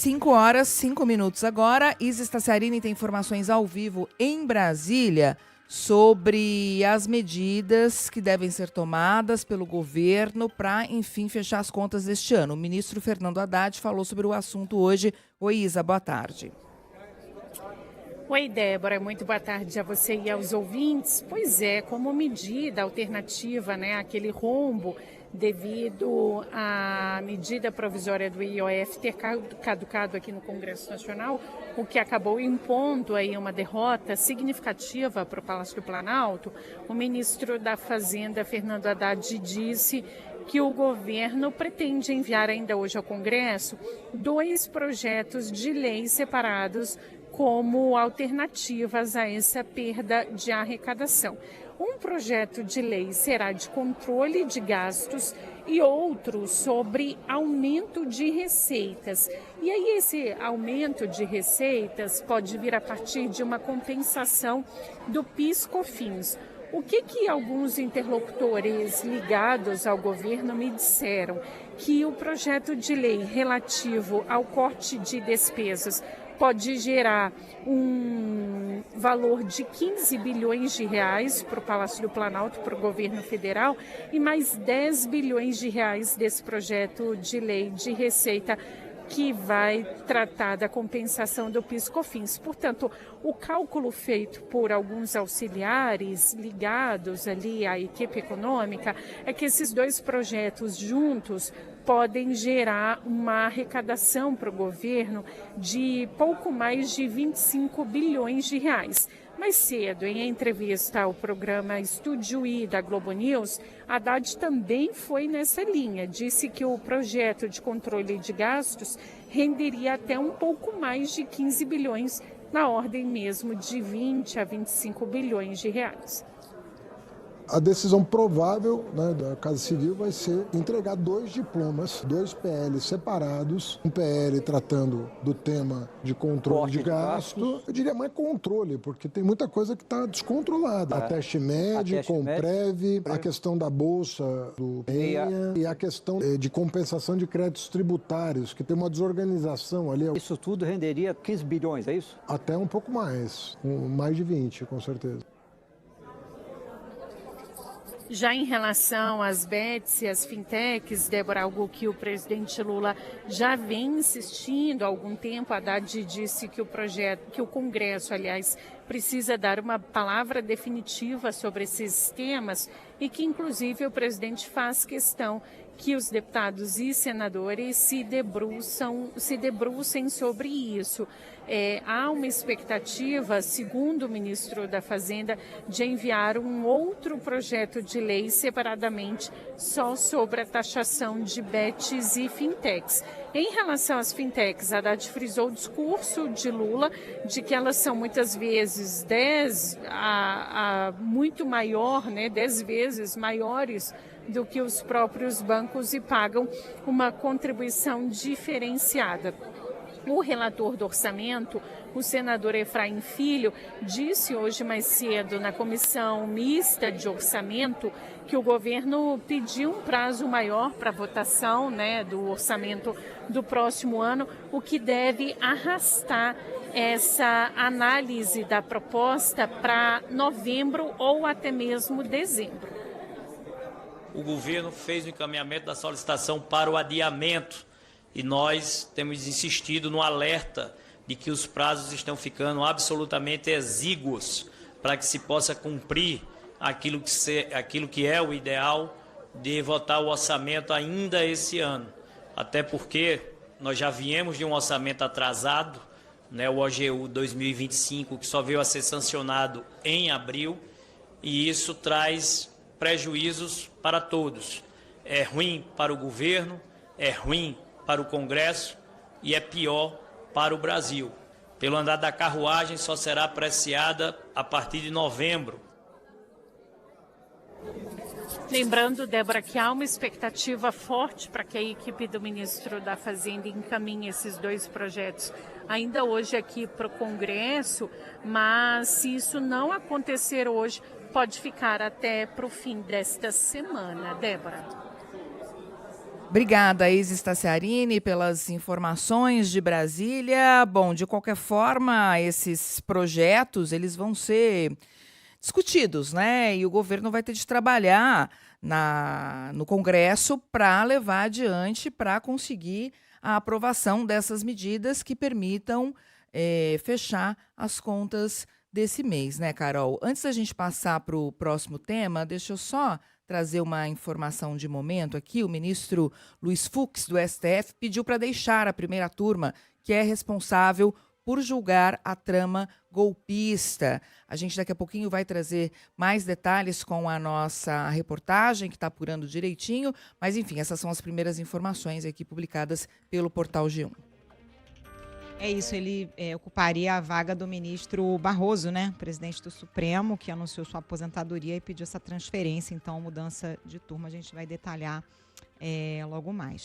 5h05 agora. Isa Staciarini tem informações ao vivo em Brasília sobre as medidas que devem ser tomadas pelo governo para, enfim, fechar as contas deste ano. O ministro Fernando Haddad falou sobre o assunto hoje. Oi, Isa, boa tarde. Oi, Débora, muito boa tarde a você e aos ouvintes. Pois é, como medida alternativa, aquele rombo devido à medida provisória do IOF ter caducado aqui no Congresso Nacional, o que acabou impondo aí uma derrota significativa para o Palácio do Planalto, o ministro da Fazenda, Fernando Haddad, disse que o governo pretende enviar ainda hoje ao Congresso 2 projetos de lei separados como alternativas a essa perda de arrecadação. Um projeto de lei será de controle de gastos e outro sobre aumento de receitas. E aí esse aumento de receitas pode vir a partir de uma compensação do PIS/COFINS. O que alguns interlocutores ligados ao governo me disseram? Que o projeto de lei relativo ao corte de despesas pode gerar um valor de 15 bilhões de reais para o Palácio do Planalto, para o governo federal, e mais 10 bilhões de reais desse projeto de lei de receita que vai tratar da compensação do PIS/COFINS. Portanto, o cálculo feito por alguns auxiliares ligados ali à equipe econômica é que esses 2 projetos juntos podem gerar uma arrecadação para o governo de pouco mais de 25 bilhões de reais. Mais cedo, em entrevista ao programa Estúdio I da Globo News, Haddad também foi nessa linha. Disse que o projeto de controle de gastos renderia até um pouco mais de 15 bilhões, na ordem mesmo de 20 a 25 bilhões de reais. A decisão provável da Casa Civil vai ser entregar 2 diplomas, 2 PLs separados. Um PL tratando do tema de controle de gasto. Eu diria mais controle, porque tem muita coisa que está descontrolada. A Teste Med, Comprev, a questão da Bolsa do EIA e a questão de compensação de créditos tributários, que tem uma desorganização ali. Isso tudo renderia 15 bilhões, é isso? Até um pouco mais, mais de 20, com certeza. Já em relação às bets e às fintechs, Débora, algo que o presidente Lula já vem insistindo há algum tempo, Haddad disse que o Congresso, aliás, precisa dar uma palavra definitiva sobre esses temas e que, inclusive, o presidente faz questão que os deputados e senadores se debrucem sobre isso. Há uma expectativa, segundo o ministro da Fazenda, de enviar um outro projeto de lei separadamente só sobre a taxação de bets e fintechs. Em relação às fintechs, Haddad frisou o discurso de Lula de que elas são muitas vezes 10 vezes maiores do que os próprios bancos e pagam uma contribuição diferenciada. O relator do orçamento, o senador Efraim Filho, disse hoje mais cedo na comissão mista de orçamento que o governo pediu um prazo maior para a votação do orçamento do próximo ano, o que deve arrastar essa análise da proposta para novembro ou até mesmo dezembro. O governo fez o encaminhamento da solicitação para o adiamento e nós temos insistido no alerta de que os prazos estão ficando absolutamente exíguos para que se possa cumprir aquilo que é o ideal de votar o orçamento ainda esse ano. Até porque nós já viemos de um orçamento atrasado, o OGU 2025, que só veio a ser sancionado em abril, e isso traz prejuízos para todos. É ruim para o governo, é ruim para o Congresso e é pior para o Brasil. Pelo andar da carruagem, só será apreciada a partir de novembro. Lembrando, Débora, que há uma expectativa forte para que a equipe do ministro da Fazenda encaminhe esses 2 projetos ainda hoje aqui para o Congresso, mas se isso não acontecer hoje, pode ficar até para o fim desta semana. Débora. Obrigada, Isis Tassiarini, pelas informações de Brasília. Bom, de qualquer forma, esses projetos, eles vão ser discutidos, né? E o governo vai ter de trabalhar no Congresso para levar adiante, para conseguir a aprovação dessas medidas que permitam fechar as contas desse mês, né, Carol? Antes da gente passar para o próximo tema, deixa eu só trazer uma informação de momento aqui. O ministro Luiz Fux, do STF, pediu para deixar a primeira turma, que é responsável por julgar a trama golpista. A gente daqui a pouquinho vai trazer mais detalhes com a nossa reportagem, que está apurando direitinho, mas enfim, essas são as primeiras informações aqui publicadas pelo Portal G1. É isso, ele ocuparia a vaga do ministro Barroso, né? Presidente do Supremo, que anunciou sua aposentadoria e pediu essa transferência, então mudança de turma, a gente vai detalhar logo mais.